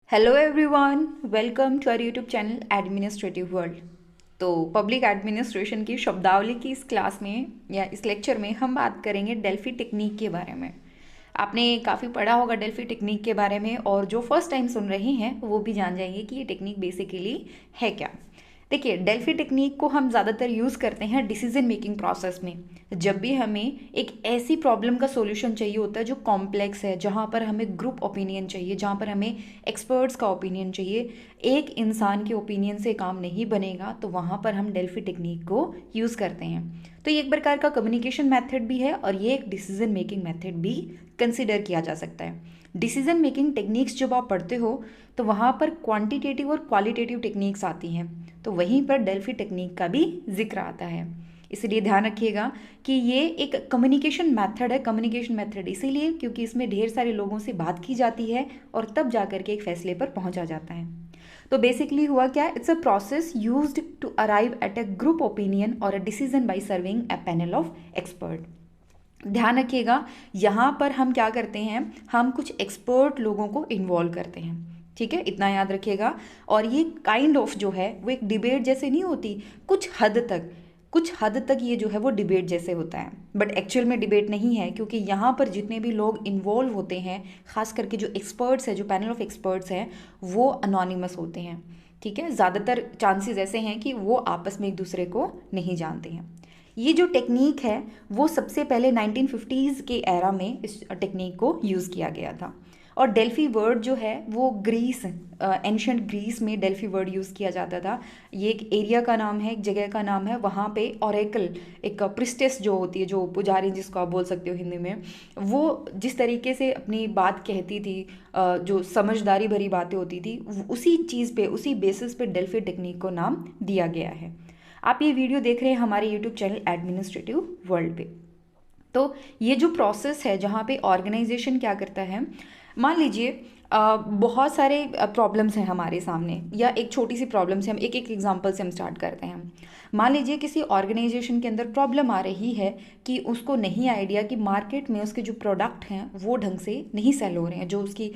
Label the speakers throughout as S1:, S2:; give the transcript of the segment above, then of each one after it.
S1: Hello everyone, welcome to our YouTube channel administrative world. तो public administration की शब्दावली की इस क्लास में या इस लेक्चर में हम बात करेंगे डेल्फी टेक्निक के बारे में। आपने काफ़ी पढ़ा होगा डेल्फी टेक्निक के बारे में, और जो फर्स्ट टाइम सुन रहे हैं वो भी जान जाएंगे कि ये टेक्निक बेसिकली है क्या। देखिए, डेल्फी टेक्निक को हम ज़्यादातर यूज़ करते हैं डिसीजन मेकिंग प्रोसेस में। जब भी हमें एक ऐसी प्रॉब्लम का सॉल्यूशन चाहिए होता है जो कॉम्प्लेक्स है, जहाँ पर हमें ग्रुप ओपिनियन चाहिए, जहाँ पर हमें एक्सपर्ट्स का ओपिनियन चाहिए, एक इंसान के ओपिनियन से काम नहीं बनेगा, तो वहाँ पर हम डेल्फी टेक्निक को यूज़ करते हैं। तो ये एक प्रकार का कम्युनिकेशन मेथड भी है और ये एक डिसीजन मेकिंग मेथड भी कंसिडर किया जा सकता है। डिसीजन मेकिंग टेक्निक्स जब आप पढ़ते हो तो वहाँ पर क्वांटिटेटिव और क्वालिटेटिव टेक्निक्स आती हैं, तो वहीं पर डेल्फी टेक्निक का भी जिक्र आता है। इसलिए ध्यान रखिएगा कि ये एक कम्युनिकेशन मेथड है। कम्युनिकेशन मेथड इसीलिए क्योंकि इसमें ढेर सारे लोगों से बात की जाती है और तब जाकर के एक फैसले पर पहुंचा जाता है। तो बेसिकली हुआ क्या, it's a process used to arrive at a group opinion और a decision by serving a panel of expert. ध्यान रखिएगा, यहाँ पर हम क्या करते हैं, हम कुछ एक्सपर्ट लोगों को इन्वॉल्व करते हैं। ठीक है, इतना याद रखिएगा। और ये काइंड ऑफ जो है वो एक डिबेट जैसे नहीं होती, कुछ हद तक ये जो है वो डिबेट जैसे होता है, बट एक्चुअल में डिबेट नहीं है, क्योंकि यहाँ पर जितने भी लोग इन्वॉल्व होते हैं, खास करके जो एक्सपर्ट्स हैं, जो पैनल ऑफ एक्सपर्ट्स हैं, वो अनोनिमस होते हैं। ठीक है, ज़्यादातर चांसेस ऐसे हैं कि वो आपस में एक दूसरे को नहीं जानते हैं। ये जो टेक्निक है वो सबसे पहले 1950s के एरा में इस टेक्निक को यूज़ किया गया था। और डेल्फी वर्ड जो है वो ग्रीस, एंशंट ग्रीस में डेल्फी वर्ड यूज़ किया जाता था। ये एक एरिया का नाम है, एक जगह का नाम है। वहाँ पे ऑरेकल, एक प्रिस्टेस जो होती है, जो पुजारी जिसको आप बोल सकते हो हिंदी में, वो जिस तरीके से अपनी बात कहती थी, जो समझदारी भरी बातें होती थी, उसी चीज़ पे, उसी बेसिस पे डेल्फी टेक्निक को नाम दिया गया है। आप ये वीडियो देख रहे हैं हमारे यूट्यूब चैनल एडमिनिस्ट्रेटिव वर्ल्ड पे। तो ये जो प्रोसेस है जहाँ पे ऑर्गेनाइजेशन क्या करता है, मान लीजिए बहुत सारे प्रॉब्लम्स हैं हमारे सामने, या एक छोटी सी प्रॉब्लम से हम एक एक एग्जांपल से हम स्टार्ट करते हैं। मान लीजिए किसी ऑर्गेनाइजेशन के अंदर प्रॉब्लम आ रही है कि उसको नहीं आइडिया कि मार्केट में उसके जो प्रोडक्ट हैं वो ढंग से नहीं सेल हो रहे हैं, जो उसकी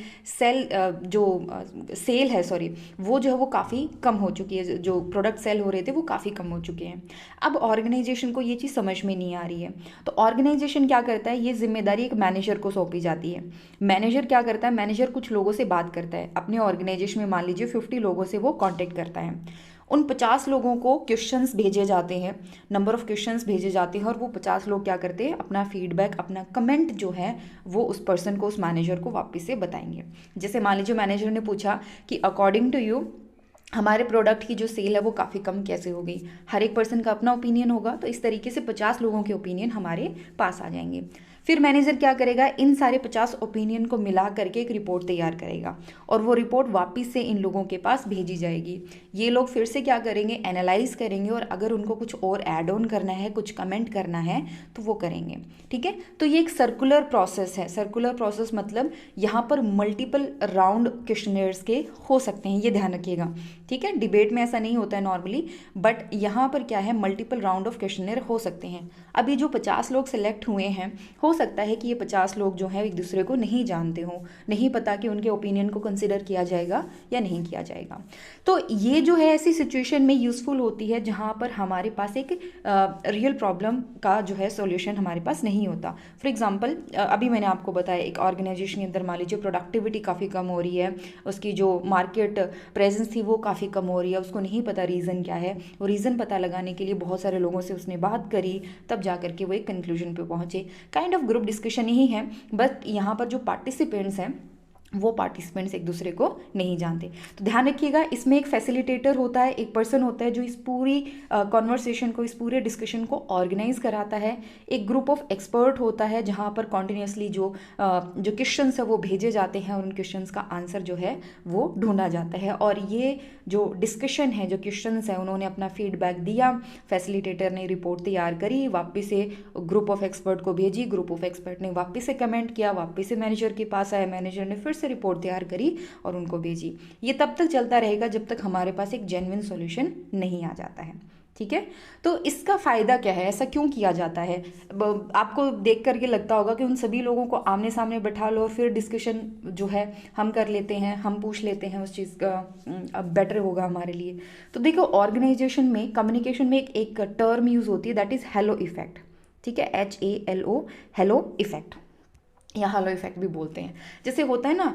S1: सेल है, सॉरी, वो जो है वो काफ़ी कम हो चुकी है, जो प्रोडक्ट सेल हो रहे थे वो काफ़ी कम हो चुके हैं। अब ऑर्गेनाइजेशन को ये चीज़ समझ में नहीं आ रही है, तो ऑर्गेनाइजेशन क्या करता है, ये जिम्मेदारी एक मैनेजर को सौंपी जाती है। मैनेजर क्या करता है, मैनेजर कुछ लोगों से बात करता है अपने ऑर्गेनाइजेशन में, मान लीजिए 50 लोगों से वो कांटेक्ट करता है। उन 50 लोगों को क्वेश्चंस भेजे जाते हैं, नंबर ऑफ क्वेश्चंस भेजे जाते हैं, और वो 50 लोग क्या करते हैं, अपना फीडबैक, अपना कमेंट जो है वो उस पर्सन को, उस मैनेजर को वापस से बताएंगे। जैसे मान लीजिए मैनेजर ने पूछा कि अकॉर्डिंग टू यू हमारे प्रोडक्ट की जो सेल है वो काफ़ी कम कैसे हो गई। हर एक पर्सन का अपना ओपिनियन होगा, तो इस तरीके से 50 लोगों के ओपिनियन हमारे पास आ जाएंगे। फिर मैनेजर क्या करेगा, इन सारे 50 ओपिनियन को मिला करके एक रिपोर्ट तैयार करेगा, और वो रिपोर्ट वापस से इन लोगों के पास भेजी जाएगी। ये लोग फिर से क्या करेंगे, एनालाइज करेंगे, और अगर उनको कुछ और ऐड ऑन करना है, कुछ कमेंट करना है, तो वो करेंगे। ठीक है, तो ये एक सर्कुलर प्रोसेस है। सर्कुलर प्रोसेस मतलब यहाँ पर मल्टीपल राउंड क्वेश्चनर्स के हो सकते हैं, ये ध्यान रखिएगा। ठीक है, डिबेट में ऐसा नहीं होता है नॉर्मली, बट यहाँ पर क्या है, मल्टीपल राउंड ऑफ क्वेश्चनर हो सकते हैं। अभी जो 50 लोग सिलेक्ट हुए हैं, हो सकता है कि ये 50 लोग जो हैं एक दूसरे को नहीं जानते हों, नहीं पता कि उनके ओपिनियन को कंसिडर किया जाएगा या नहीं किया जाएगा। तो ये जो है ऐसी सिचुएशन में यूज़फुल होती है जहाँ पर हमारे पास एक रियल प्रॉब्लम का जो है सॉल्यूशन हमारे पास नहीं होता। फॉर एग्जांपल, अभी मैंने आपको बताया एक ऑर्गेनाइजेशन के अंदर मान लीजिए प्रोडक्टिविटी काफ़ी कम हो रही है, उसकी जो मार्केट प्रेजेंस थी वो काफ़ी कम हो रही है, उसको नहीं पता रीज़न क्या है। वो रीज़न पता लगाने के लिए बहुत सारे लोगों से उसने बात करी, तब जा करके वो एक कंक्लूजन पे पहुंचे। काइंड ऑफ ग्रुप डिस्कशन ही है, बट यहाँ पर जो पार्टिसिपेंट्स हैं वो पार्टिसिपेंट्स एक दूसरे को नहीं जानते। तो ध्यान रखिएगा, इसमें एक फैसिलिटेटर होता है, एक पर्सन होता है जो इस पूरी कॉन्वर्सेशन को, इस पूरे डिस्कशन को ऑर्गेनाइज कराता है। एक ग्रुप ऑफ एक्सपर्ट होता है जहाँ पर कॉन्टिन्यूसली जो क्वेश्चंस है वो भेजे जाते हैं, और उन क्वेश्चंस का आंसर जो है वो ढूंढा जाता है। और ये जो डिस्कशन है, जो क्वेश्चंस है, उन्होंने अपना फीडबैक दिया, फैसिलिटेटर ने रिपोर्ट तैयार करी, वापस से ग्रुप ऑफ एक्सपर्ट को भेजी, ग्रुप ऑफ एक्सपर्ट ने वापस से कमेंट किया, वापस से मैनेजर के पास आया, मैनेजर ने फिर से रिपोर्ट तैयार करी और उनको भेजी। ये तब तक चलता रहेगा जब तक हमारे पास एक जेन्युइन सॉल्यूशन नहीं आ जाता है। ठीक है। तो इसका फ़ायदा क्या है, ऐसा क्यों किया जाता है? आपको देख करके लगता होगा कि उन सभी लोगों को आमने सामने बैठा लो और फिर डिस्कशन जो है हम कर लेते हैं, हम पूछ लेते हैं उस चीज़ का, अब बेटर होगा हमारे लिए। तो देखो, ऑर्गेनाइजेशन में कम्युनिकेशन में एक टर्म यूज़ होती है, दैट इज़ हेलो इफेक्ट। ठीक है, HALO, हेलो इफेक्ट, या हेलो इफेक्ट भी बोलते हैं। जैसे होता है ना,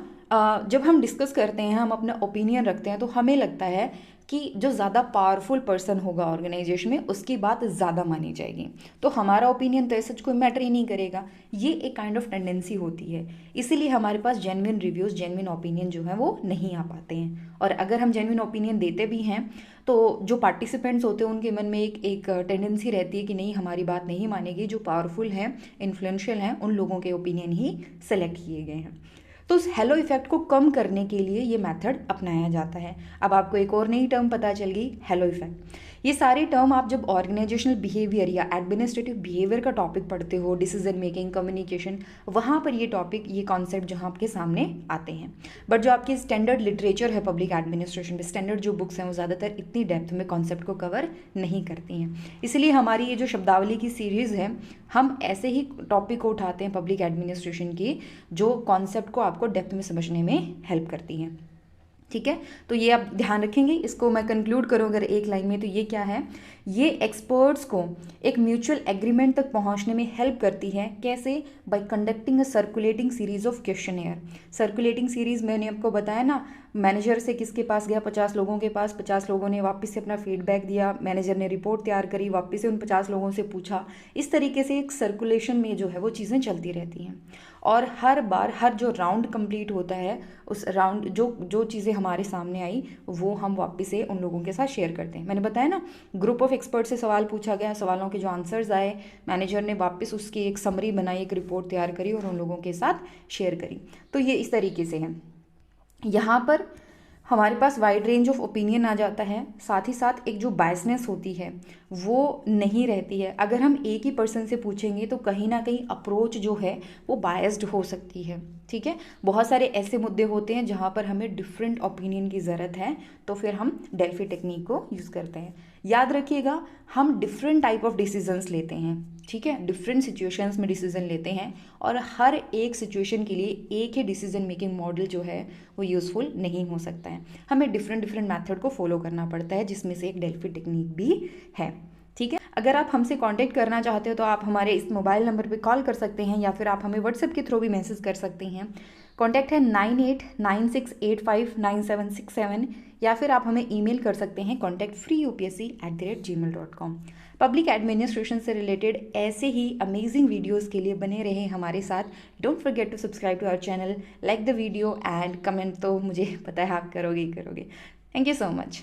S1: जब हम डिस्कस करते हैं, हम अपना ओपिनियन रखते हैं, तो हमें लगता है कि जो ज़्यादा पावरफुल पर्सन होगा ऑर्गेनाइजेशन में उसकी बात ज़्यादा मानी जाएगी, तो हमारा ओपिनियन तो ऐसा कोई मैटर ही नहीं करेगा। ये एक काइंड ऑफ टेंडेंसी होती है, इसीलिए हमारे पास जेन्युइन रिव्यूज़, जेन्युइन ओपिनियन जो है वो नहीं आ पाते हैं। और अगर हम जेन्युइन ओपिनियन देते भी हैं तो जो पार्टिसिपेंट्स होते हैं उनके मन में एक टेंडेंसी रहती है कि नहीं, हमारी बात नहीं मानेगी, जो पावरफुल हैं, इन्फ्लुएंशियल हैं, उन लोगों के ओपिनियन ही सेलेक्ट किए गए हैं। तो उस हेलो इफेक्ट को कम करने के लिए ये मेथड अपनाया जाता है। अब आपको एक और नई टर्म पता चल गई, हेलो इफेक्ट। ये सारे टर्म आप जब ऑर्गेनाइजेशनल बिहेवियर या एडमिनिस्ट्रेटिव बिहेवियर का टॉपिक पढ़ते हो, डिसीजन मेकिंग, कम्युनिकेशन, वहाँ पर ये टॉपिक, ये कॉन्सेप्ट जहाँ आपके सामने आते हैं। बट जो आपकी स्टैंडर्ड लिटरेचर है पब्लिक एडमिनिस्ट्रेशन में, स्टैंडर्ड जो बुक्स हैं वो ज़्यादातर इतनी डेप्थ में कॉन्सेप्ट को कवर नहीं करती हैं। इसलिए हमारी ये जो शब्दावली की सीरीज़ है, हम ऐसे ही टॉपिक को उठाते हैं पब्लिक एडमिनिस्ट्रेशन की, जो कॉन्सेप्ट को आपको डेप्थ में समझने में हेल्प करती हैं। ठीक है, तो ये आप ध्यान रखेंगे। इसको मैं कंक्लूड करूँ अगर एक लाइन में, तो ये क्या है, ये एक्सपर्ट्स को एक म्यूचुअल एग्रीमेंट तक पहुंचने में हेल्प करती है। कैसे? Bye conducting a circulating series of questionnaire. Circulating series मैंने आपको बताया ना, मैनेजर से किसके पास गया, 50 लोगों के पास, 50 लोगों ने वापस से अपना फीडबैक दिया, मैनेजर ने रिपोर्ट तैयार करी, वापस से उन 50 लोगों से पूछा। इस तरीके से एक सर्कुलेशन में जो है वो चीज़ें चलती रहती हैं। और हर बार, हर जो राउंड कंप्लीट होता है, उस राउंड जो जो चीज़ें हमारे सामने आई वो हम वापस से उन लोगों के साथ शेयर करते हैं। मैंने बताया ना, ग्रुप ऑफ एक्सपर्ट से सवाल पूछा गया, सवालों के जो आंसर्स आए, मैनेजर ने वापस उसकी एक समरी बनाई, एक रिपोर्ट तैयार करी और उन लोगों के साथ शेयर करी। तो ये इस तरीके से है। यहाँ पर हमारे पास वाइड रेंज ऑफ ओपिनियन आ जाता है, साथ ही साथ एक जो बायसनेस होती है वो नहीं रहती है। अगर हम एक ही पर्सन से पूछेंगे तो कहीं ना कहीं अप्रोच जो है वो बायस्ड हो सकती है। ठीक है, बहुत सारे ऐसे मुद्दे होते हैं जहाँ पर हमें डिफरेंट ओपिनियन की ज़रूरत है, तो फिर हम डेल्फी टेक्निक को यूज़ करते हैं। याद रखिएगा, हम डिफरेंट टाइप ऑफ डिसीजंस लेते हैं। ठीक है, डिफरेंट सिचुएशंस में डिसीजन लेते हैं और हर एक सिचुएशन के लिए एक ही डिसीजन मेकिंग मॉडल जो है वो यूज़फुल नहीं हो सकता है। हमें डिफरेंट डिफरेंट मेथड को फॉलो करना पड़ता है, जिसमें से एक डेल्फी टेक्निक भी है। ठीक है, अगर आप हमसे कांटेक्ट करना चाहते हो तो आप हमारे इस मोबाइल नंबर पे कॉल कर सकते हैं, या फिर आप हमें व्हाट्सएप के थ्रू भी मैसेज कर सकते हैं। कॉन्टैक्ट है 9896859767, या फिर आप हमें ईमेल कर सकते हैं contactfreeupsc@gmail.com। पब्लिक एडमिनिस्ट्रेशन से रिलेटेड ऐसे ही अमेजिंग वीडियोस के लिए बने रहे हमारे साथ। Don't forget to subscribe to our channel, like the video and comment, तो मुझे पता है आप करोगे ही करोगे। Thank you so much.